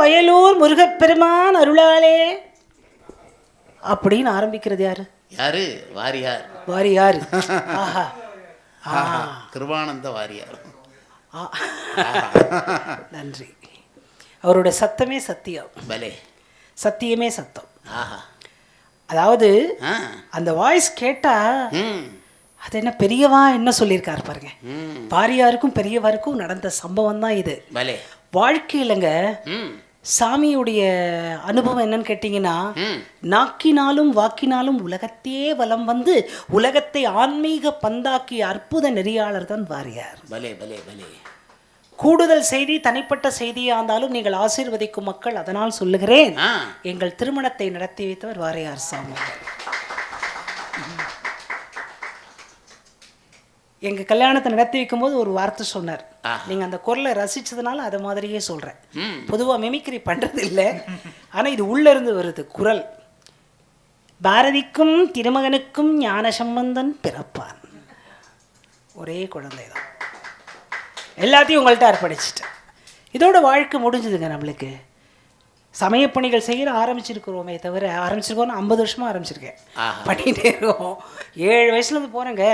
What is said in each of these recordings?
வயலூர் முருகப்பெருமான் அருளாலே அப்படின்னு ஆரம்பிக்கிறது யாரு? யாரு? வாரியார். வாரியார். ஆஹா, கிருபானந்த வாரியார். நன்றி. அவரோட சத்தமே சத்தியம். பலே. சத்தியமே சத்தம். அதாவது அந்த வாய்ஸ் கேட்டா அது என்ன பெரியவா என்ன சொல்லியிருக்காரு பாருங்க. வாரியாருக்கும் பெரியவருக்கும் நடந்த சம்பவம் தான் இது. வாழ்க்கையிலங்க சாமியுடைய அனுபவம் என்னன்னு கேட்டீங்கன்னா, நாக்கினாலும் வாக்கினாலும் உலகத்தையே வலம் வந்து உலகத்தை ஆன்மீக பந்தாக்கிய அற்புத நெறியாளர் தான் வாரியார். கூடுதல் செய்தி தனிப்பட்ட செய்தியா இருந்தாலும் நீங்கள் ஆசீர்வதிக்கும் மக்கள், அதனால் சொல்லுகிறேன், எங்கள் திருமணத்தை நடத்தி வைத்தவர் வாரியார் சாமி. எங்க கல்யாணத்தை நடத்தி வைக்கும் போது ஒரு வார்த்தை சொன்னார். நீங்க அந்த குரலை ரசிச்சதுனால அதை மாதிரியே சொல்றேன். பொதுவா மிமிக்ரி பண்றது இல்லை, ஆனா இது உள்ள இருந்து வருது குரல். பாரதிக்கும் திருமகனுக்கும் ஞான சம்பந்தன் பிறப்பான். ஒரே குழந்தை தான். எல்லாத்தையும் உங்கள்கிட்ட அர்ப்பணிச்சிட்டேன். இதோட வாழ்க்கை முடிஞ்சதுங்க. நம்மளுக்கு சமயப்பணிகள் செய்ய ஆரம்பிச்சிருக்கிறோமே தவிர, ஆரம்பிச்சிருக்கோம் 50 வருஷமா ஆரம்பிச்சிருக்கேன், பண்ணிட்டே இருக்கோம். 7 வயசுலேருந்து போகிறேங்க,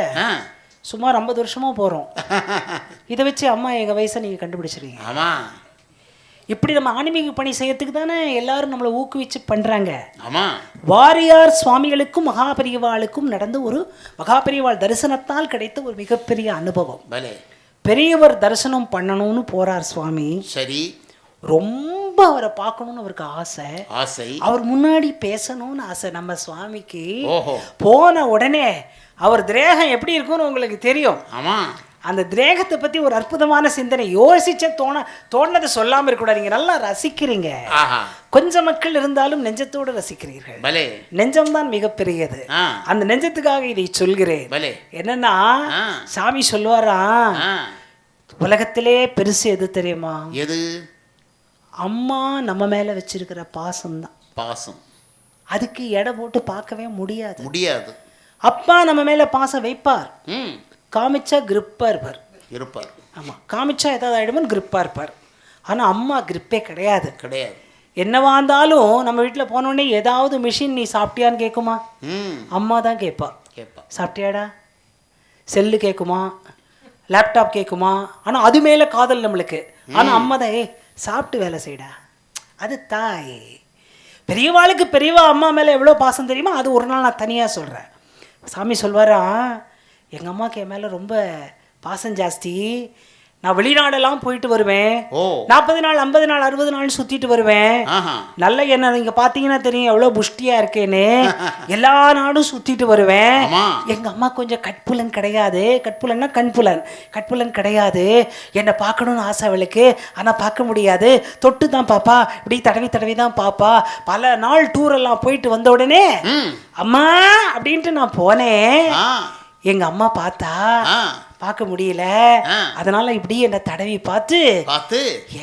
சுமார் 50 வருஷமா போகிறோம். இதை வச்சு அம்மா எங்கள் வயசை நீங்கள் கண்டுபிடிச்சிருக்கீங்க. ஆமாம், இப்படி நம்ம ஆன்மீக பணி செய்யறதுக்கு தானே எல்லாரும் நம்மளை ஊக்குவிச்சு பண்ணுறாங்க. வாரியார் சுவாமிகளுக்கும் மகாபெரியவாளுக்கும் நடந்த ஒரு மகாபெரியவாள் தரிசனத்தால் கிடைத்த ஒரு மிகப்பெரிய அனுபவம். பெரியவர் தரிசனம் பண்ணணும்னு போறார் சுவாமி. சரி. ரொம்ப அவரை பார்க்கணும்னு அவருக்கு ஆசை. அவர் முன்னாடி பேசணும்னு ஆசை நம்ம சுவாமிக்கு. போன உடனே அவர் திரேகம் எப்படி இருக்கும்னு உங்களுக்கு தெரியும். அந்த திரேகத்தை பத்தி ஒரு அற்புதமான சிந்தனை யோசிச்ச தோணதை சொல்லாம இருக்கக்கூடாது. நீங்க நல்லா ரசிக்கிறீங்க. கொஞ்சம் மக்கள் இருந்தாலும் நெஞ்சத்தோடு ரசிக்கிறீர்கள். நெஞ்சம்தான் மிகப்பெரியது. அந்த நெஞ்சத்துக்காக இதை சொல்கிறேன். என்னன்னா, சாமி சொல்லுவாரா, உலகத்திலே பெருசு எது தெரியுமா? எது? அம்மா நம்ம மேல வச்சிருக்கிற பாசம் தான். பாசம் அதுக்கு எடை போட்டு பார்க்கவே முடியாது. அப்பா நம்ம மேல பாசம் வைப்பார், காமிச்சா கிரிப்பா இருப்பார். ஆமா, காமிச்சா ஏதாவது ஆயிடுமோ கிரிப்பா இருப்பார். ஆனா அம்மா கிரிப்பே கிடையாது. என்னவா இருந்தாலும் நம்ம வீட்டில் போனோடனே ஏதாவது மிஷின் நீ சாப்பிட்டியான்னு கேட்குமா? அம்மா தான் கேட்பா. சாப்பிட்டியாடா? செல்லு கேட்குமா, லேப்டாப் கேட்குமா? ஆனால் அது மேலே காதல் நம்மளுக்கு. ஆனால் அம்மா தான், சாப்பிட்டு வேலை செய்டா. அது தாய். பெரியவாளுக்கு பெரியவா அம்மா மேலே எவ்வளோ பாசம் தெரியுமா? அது ஒரு நாள் நான் தனியாக சொல்கிறேன். சாமி சொல்வாரா, எங்கள் அம்மாவுக்கு என் மேலே ரொம்ப பாசம் ஜாஸ்தி. நான் வெளிநாடெல்லாம் போயிட்டு வருவேன். 40 நாள் 50 நாள் 60 நாள் சுற்றிட்டு வருவேன். நல்ல என்ன நீங்கள் பார்த்தீங்கன்னா தெரியும் எவ்வளோ புஷ்டியாக இருக்கேன்னு. எல்லா நாடும் சுற்றிட்டு வருவேன். எங்கள் அம்மா கொஞ்சம் கட்புலன் கிடையாது. கட்புலன்னா கட்புலன் கிடையாது. என்னை பார்க்கணுன்னு ஆசை அவளுக்கு, ஆனால் பார்க்க முடியாது. தொட்டு தான் பாப்பா, இப்படி தடவி தான் பாப்பா. பல நாள் டூரெல்லாம் போயிட்டு வந்த உடனே அம்மா அப்படின்ட்டு நான் போனேன். எங்க அம்மா பார்த்தா பார்க்க முடியல. அதனால இப்படி என்ன தடவி பார்த்து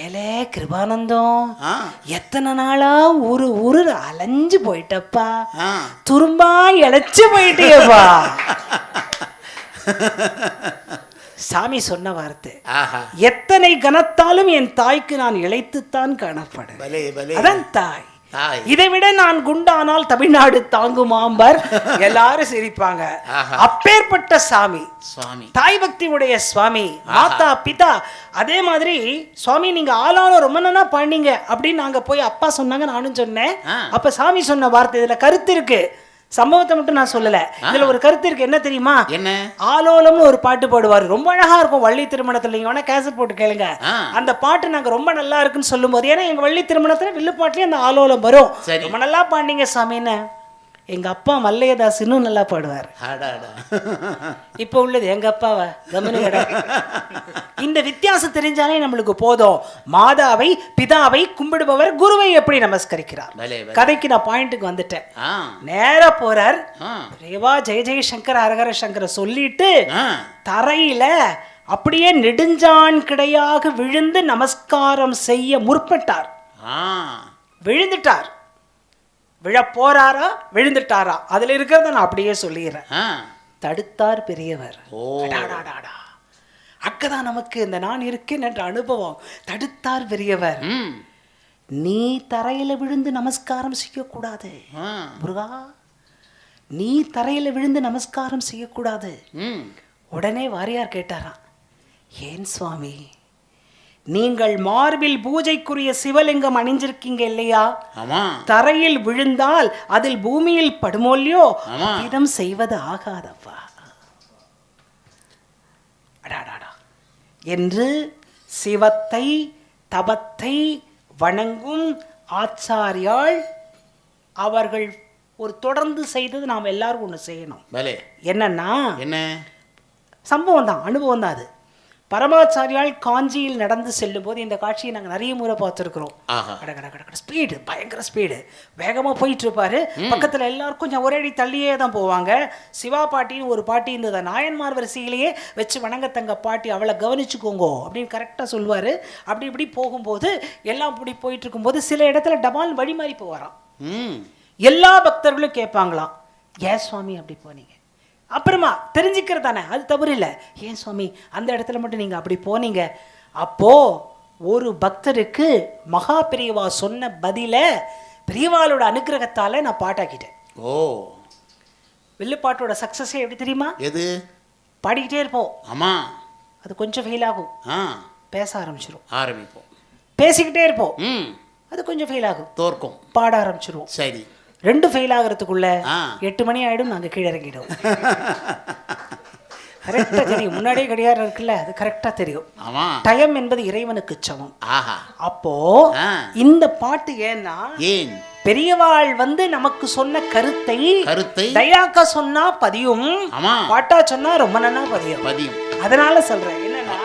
ஏலே கிருபானந்தம், எத்தனை நாளா ஊரு அலைஞ்சு போயிட்டப்பா, துரும்பா இழைச்சு போயிட்டேப்பா. சாமி சொன்ன வார்த்தை, எத்தனை கனத்தாலும் என் தாய்க்கு நான் இழைத்துத்தான் காணப்படும். அதான் தாய். இதை விட நான் குண்டானால் தமிழ்நாடு தாங்குமாம்பர். எல்லாரும் சிரிப்பாங்க. அப்பேற்பட்ட சாமி, தாய் பக்தி உடைய சுவாமி, மாதா பிதா. அதே மாதிரி சுவாமி நீங்க ஆளான ரொம்ப நாளா பண்ணீங்க அப்படின்னு நாங்க போய் அப்பா சொன்னாங்க, நானும் சொன்னேன். அப்ப சாமி சொன்ன வார்த்தை, இதுல கருத்து இருக்கு. சம்பவத்தை மட்டும் நான் சொல்லல, இதுல ஒரு கருத்து இருக்கு. என்ன தெரியுமா? என்ன? ஆலோலம்னு ஒரு பாட்டு பாடுவாரு, ரொம்ப அழகா இருக்கும். வள்ளி திருமணத்துல நீங்க வேணா கேசட் போட்டு கேளுங்க. அந்த பாட்டு நாங்க ரொம்ப நல்லா இருக்குன்னு சொல்லும் போது, ஏன்னா எங்க வள்ளி திருமணத்துல வில்லு பாட்டுலயே அந்த ஆலோலம் வரும். ரொம்ப நல்லா பாண்டிங்க சாமின்னு எங்க அப்பா மல்லையதாஸ் இன்னும் நல்லா பாடுவார். இப்போ உள்ளது எங்க அப்பாவா கமனு. இந்த வித்தியாசம் தெரிஞ்சாலே நம்மளுக்கு போதும். மாதாவை பிதாவை கும்பிடுபவர் குருவை எப்படி நமஸ்கரிக்கிறார். கதைக்கு நான் பாயிண்ட்டுக்கு வந்துட்டேன். நேரா போறார். ரேவா ஜெய ஜெய சங்கர் ஹரஹர சங்கர சொல்லிட்டு தரையில அப்படியே நெடுஞ்சான் கிடையாக விழுந்து நமஸ்காரம் செய்ய முற்பட்டார். விழுந்துட்டார். விழ போறாரா விழுந்துட்டாரா அதுல இருக்கிறத நான் அப்படியே சொல்லிடுறேன். தடுத்தார் பெரியவர். அக்கதான் நமக்கு இந்த நான் இருக்கேன் என்ற அனுபவம். தடுத்தார் பெரியவர். நீ தரையில விழுந்து நமஸ்காரம் செய்யக்கூடாது முருகா, நீ தரையில விழுந்து நமஸ்காரம் செய்யக்கூடாது. உடனே வாரியார் கேட்டாராம், ஏன் சுவாமி, நீங்கள் மார்பில் பூஜைக்குரிய சிவலிங்கம் அணிஞ்சிருக்கீங்க இல்லையா, தரையில் விழுந்தால் அதில் பூமியில் படுமோல்லையோ, இதம் செய்வது ஆகாதப்பா என்று சிவத்தை தபத்தை வணங்கும் ஆச்சாரியால் அவர்கள் ஒரு தொடர்ந்து செய்தது நாம் எல்லாரும் ஒன்று செய்யணும். என்னன்னா சம்பவம் தான், அனுபவம் தான் அது. பரமாச்சாரியால் காஞ்சியில் நடந்து செல்லும் போது இந்த காட்சியை நாங்கள் நிறைய முறை பார்த்துருக்குறோம். ஸ்பீடு, பயங்கர ஸ்பீடு, வேகமாக போயிட்டு இருப்பாரு. பக்கத்தில் எல்லாரும் கொஞ்சம் ஒரே அடி தள்ளியே தான் போவாங்க. சிவா பாட்டின்னு ஒரு பாட்டி இருந்தது, நாயன்மார் வரிசையிலேயே வச்சு வணங்க தங்க பாட்டி, அவளை கவனிச்சுக்கோங்கோ அப்படின்னு கரெக்டாக சொல்லுவார். அப்படி இப்படி போகும்போது எல்லாம் இப்படி போயிட்டு இருக்கும்போது சில இடத்துல டபால் வழி மாறி போவாராம். எல்லா பக்தர்களும் கேட்பாங்களாம், ஏன் சுவாமி அப்படி போனீங்க? அப்புறமா தெரிஞ்சுக்கிறது தானே, அது தவறு இல்லை. ஏன் சுவாமி அந்த இடத்துல மட்டும் நீங்கள் அப்படி போனீங்க? அப்போ ஒரு பக்தருக்கு மகா பெரியவா சொன்ன பதில பெரியவாளோட அனுகிரகத்தால நான் பாட்டாக்கிட்டேன். வில்லுப்பாட்டோட சக்சஸே எப்படி தெரியுமா? எது? பாடிக்கிட்டே இருப்போம். ஆமா, அது கொஞ்சம் ஃபெயில் ஆகும். பேச ஆரம்பிப்போம். பேசிக்கிட்டே இருப்போம். அது கொஞ்சம் ஃபெயில் ஆகும், தோற்கும். பாட ஆரம்பிச்சிருவோம். சரி, ரெண்டு ஃபெயில் ஆகிறதுக்குள்ள 8 மணி ஆயிடும், நாங்கள் கீழே இறங்கிடுவோம். கரெக்டாக தெரியும், முன்னாடியே கடிகாரம் இருக்குல்ல, அது கரெக்டாக தெரியும். டைம் என்பது இறைவனுக்கு சமம். அப்போ இந்த பாட்டு ஏன்னா, பெரியவாள் நமக்கு சொன்ன கருத்தை தயாக்கா சொன்னா பதியும், பாட்டா சொன்னா ரொம்ப நல்லா பதியும். அதனால சொல்றேன் என்னன்னா,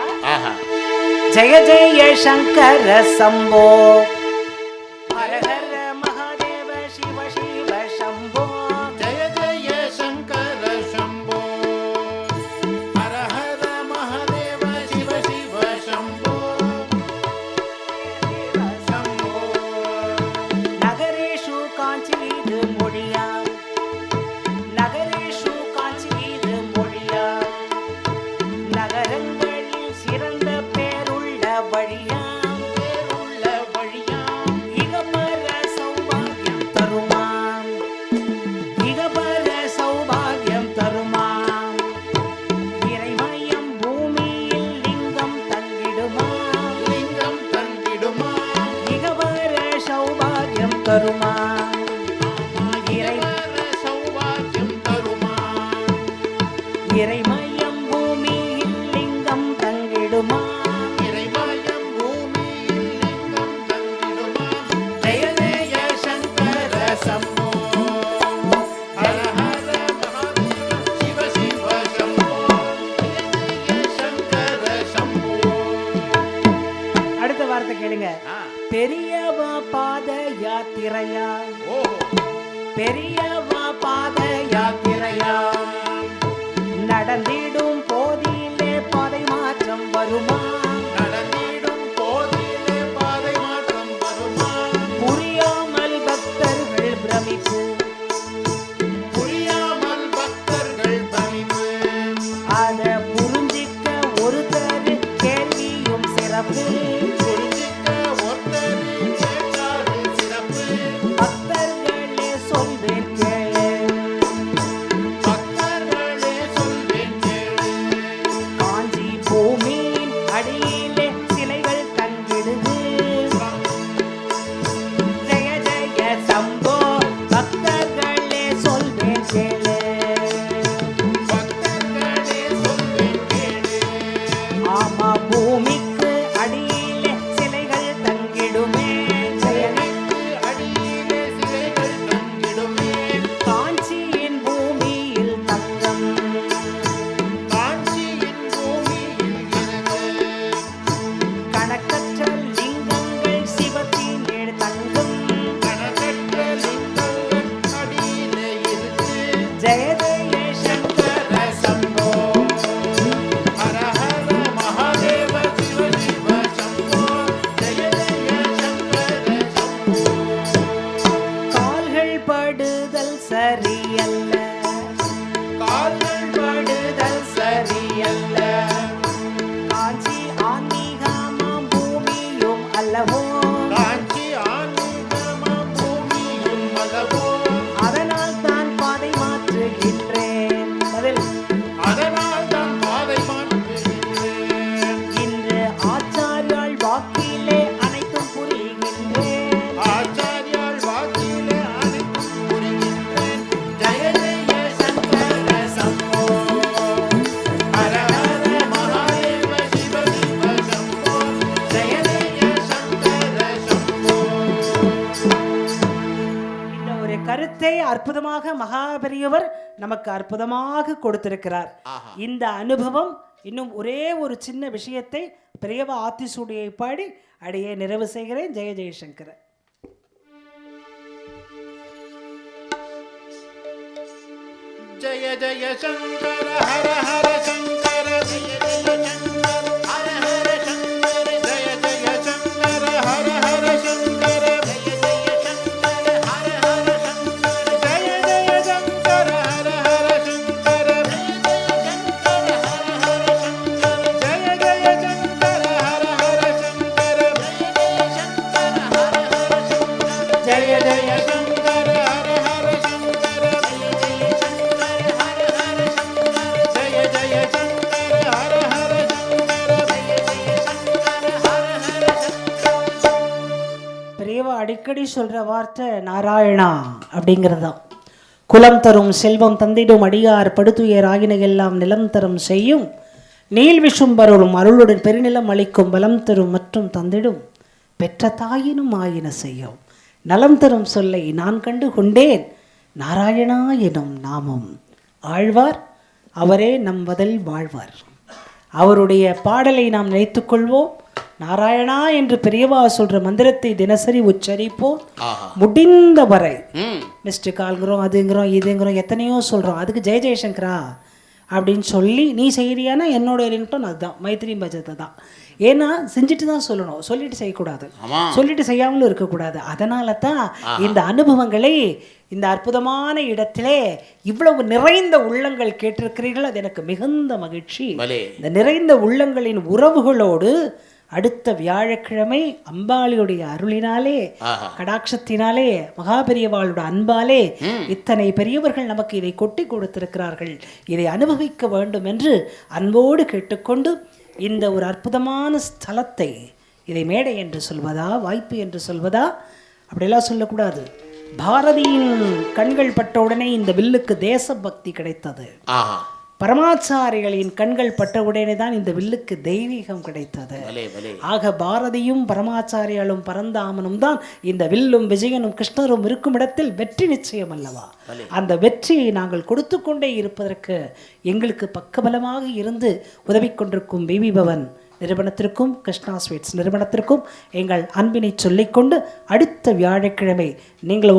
ஜெய ஜெய சங்கர சம்போ இறைமயம் பூமியில் லிங்கம் தங்கிடுமா, இறைமயம் பூமியில் லிங்கம் தங்கிடுமா, ஜெய ஜெய சங்கர சம்போ ஹர ஹர மகாதேவ சிவ சிவ சம்போ ஜெய ஜெய சங்கர சம்போ. அடுத்த வார்த்தை கேளுங்க. பெரியவா பாத யாத்திரையா, பெரியவா பாத யாத்திரையா, நடந்திடும் போதிலே பாதை மாற்றம் வருமா, நடந்திடும் போதிலே பாதை மாற்றம் வருமா, புரியாமல் பக்தர்கள் பிரமிப்பு, புரியாமல் பக்தர்கள் பிரமிப்பு, அத புரிஞ்சிக்க ஒருத்தர் கேள்வியும் சிறப்பு, புரிஞ்சிக்க ஒருத்தர் கேட்டாலும் சிறப்பு, பக்தர்களே சொல்வேன் கேளு, பூமியின் அடியிலே சிலைகள் தங்கிடுது, ஜெய ஜெய சம்போ பக்தர்களே சொல்வேன் கேளு, பக்தர்களே சொல்வேன் கேளு. ஆமா, பூமிக்கு அடியிலே சிலைகள் தங்கிடுமே, ஜெயனுக்கு அடியிலே சிலைகள் தங்கிடுமே, காஞ்சி அனுபவத்தை அற்புதமாக மகா பெரியவர் நமக்கு அற்புதமாக கொடுத்திருக்கிறார். இந்த அனுபவம் இன்னும் ஒரே ஒரு சின்ன விஷயத்தை பெரியவ ஆத்திசூடியை பாடி அடியே நிறைவு செய்கிறேன். ஜெய ஜெயசங்கர. ஜய ஜய சங்கர ஹர ஹர சங்கர ஜய ஜய சங்கர ஹர ஹர சங்கர ஜய ஜய சங்கர ஹர ஹர சங்கர ஜய ஜய சங்கர ஹர ஹர சங்கர ஜய ஜய சங்கர ஹர ஹர சங்கர ஜய ஜய சங்கர ஹர ஹர சங்கர ஜய ஜய சங்கர ஹர ஹர சங்கர பெரியவா அடிக்கடி சொல்ற வார்த்தை நாராயணா அப்படிங்கிறதான். குலம் தரும் செல்வம் தந்திடும் அடியார் படுத்துயர் ஆகின எல்லாம் நிலம் தரும் செய்யும் நீல் விஷும்பருளும் அருளுடன் பெருநிலம் அளிக்கும் பலம் தரும் மற்றும் தந்திடும் பெற்ற தாயினும் ஆயின செய்யும் நலம் தரும் சொல்லை நான் கண்டு கொண்டேன் நாராயணா எனும் நாமம் ஆழ்வார் அவரே நம்பதில் வாழ்வார். அவருடைய பாடலை நாம் நினைத்துக்கொள்வோம். நாராயணா என்று பெரியவா சொல்ற மந்திரத்தை தினசரி உச்சரிப்போம். முடிந்த வரை மிஸ்டு கால்கிறோம், அதுங்கிறோம், இதுங்கிறோம், எத்தனையோ சொல்றோம். அதுக்கு ஜெய ஜெயசங்கரா அப்படின்னு சொல்லி நீ செய்யறியானா என்னோட ரிங்டோன் அதுதான், மைத்திரி பஜத்தை தான். ஏன்னா செஞ்சுட்டு தான் சொல்லணும், சொல்லிட்டு செய்யக்கூடாது, சொல்லிட்டு செய்யாமலும் இருக்கக்கூடாது. அதனால தான் இந்த அனுபவங்களை இந்த அற்புதமான இடத்திலே இவ்வளவு நிறைந்த உள்ளங்கள் கேட்டிருக்கிறீர்கள். அது எனக்கு மிகுந்த மகிழ்ச்சி. இந்த நிறைந்த உள்ளங்களின் உறவுகளோடு அடுத்த வியாழக்கிழமை அம்பாளியுடைய அருளினாலே கடாட்சத்தினாலே மகாபெரியவாளோட அன்பாலே இத்தனை பெரியவர்கள் நமக்கு இதை கொட்டி கொடுத்திருக்கிறார்கள். இதை அனுபவிக்க வேண்டும் என்று அன்போடு கேட்டுக்கொண்டு இந்த ஒரு அற்புதமான ஸ்தலத்தை, இதை மேடை என்று சொல்வதா வாய்ப்பு என்று சொல்வதா அப்படியெல்லாம் சொல்லக்கூடாது. பாரதியின் கண்கள் பட்ட உடனே இந்த வில்லுக்கு தேசபக்தி கிடைத்தது. பரமாச்சாரிகளின் கண்கள் பட்ட உடனே தான் இந்த வில்லுக்கு தெய்வீகம் கிடைத்தது. ஆக பாரதியும் பரமாச்சாரியாலும் பரந்தாமனும் தான் இந்த வில்லும் விஜயனும் கிருஷ்ணரும் இருக்கும் இடத்தில் வெற்றி நிச்சயம் அல்லவா? அந்த வெற்றியை நாங்கள் கொடுத்து கொண்டே இருப்பதற்கு எங்களுக்கு பக்கபலமாக இருந்து உதவி கொண்டிருக்கும் பிபி பவன் நிறுவனத்திற்கும் கிருஷ்ணா ஸ்வீட்ஸ் நிறுவனத்திற்கும் எங்கள் அன்பினை சொல்லிக்கொண்டு அடுத்த வியாழக்கிழமை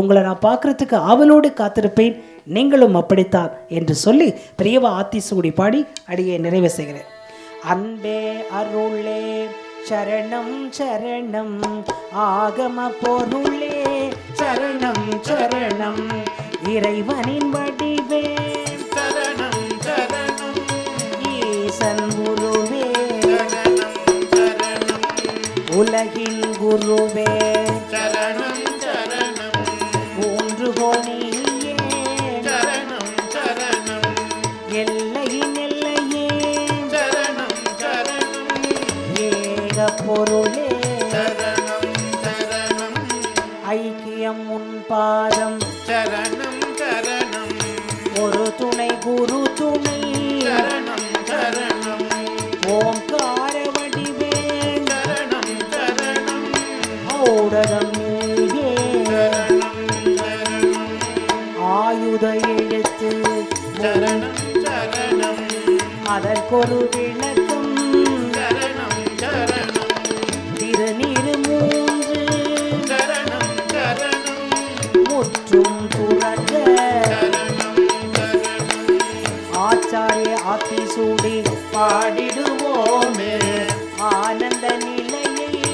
உங்களை நான் பார்க்கறதுக்கு ஆவலோடு காத்திருப்பேன், நீங்களும் அப்படித்தான் என்று சொல்லி பெரியவா ஆத்திசூடி பாடி அடியை நிறைவு செய்கிறேன். அன்பே அருளே சரணம் சரணம் ஆகம பொருளே சரணம் சரணம் இறைவனின் வடிவே சரணம் சரணம் ஈசன் குருவே உலகின் குருவே சரணம் சரணம் ஊன்றுகோல் நீயே சரணம் சரணம் எல்லையின் எல்லையே சரணம் சரணம் ஏக பொருளே சரணம் சரணம் ஐக்கியம் உன் பாதம் சரணம் சரணம் ஒரு துணை குரு துணை சரணம் சரணம் ஓம்கார வடிவே சரணம் சரணம் ஓடகம் நீயே சரணம் சரணம் ஆயுத எழுத்து சரணம் சரணம் அதற்கொரு விளக்கம் சரணம் சரணம் திருநீரு மூன்று சரணம் சரணம் முற்றும் துறக்க சரணம் சரணம் ஆச்சாரிய ஆத்திசூடி பாடிடுவோமே ஆனந்த நிலையை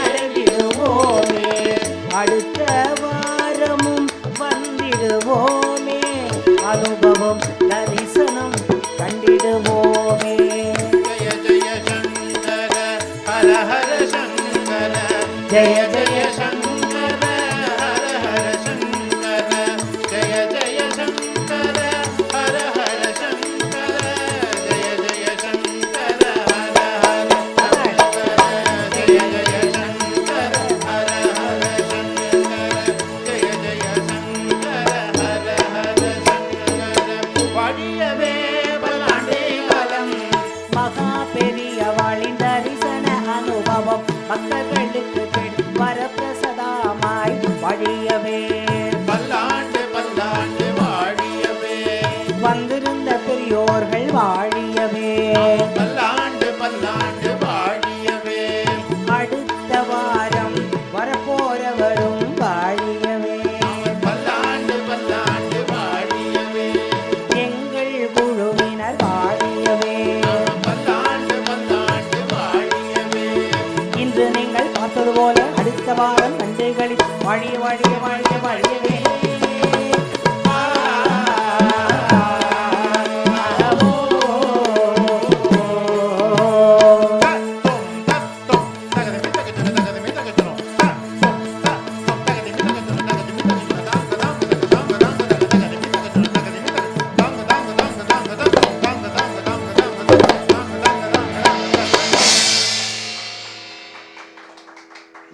அடைந்திடுவோமே அடுத்த வாரமும் வந்திடுவோமே அனுபவம் தரிசனம் கண்டிடுவோமே. ஜய ஜய சங்கர ஹர ஹர சங்கர ஜய ஜய சங்கர ஹர ஹர சங்கர ஜய ஜய சங்கர ஹர ஹர சங்கர ஜய ஜய சங்கர ஹர ஹர சங்கர ஜய ஜய சங்கர ஹர ஹர சங்கர ஜய ஜய சங்கர ஹர ஹர சங்கர வாழியவே பல்லாண்டே காலம் மகா பெரியவாளின் தரிசன அனுபவம் பக்தர்களுக்கு வரப்பிரசதமாய் வாழியவே பல்லாண்டு அடித்தது போல அடித்த பாரம் நன்றிகளி வாழிய வாழிய வாழிய வாழியவே.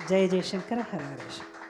जय जयशंकर हर हर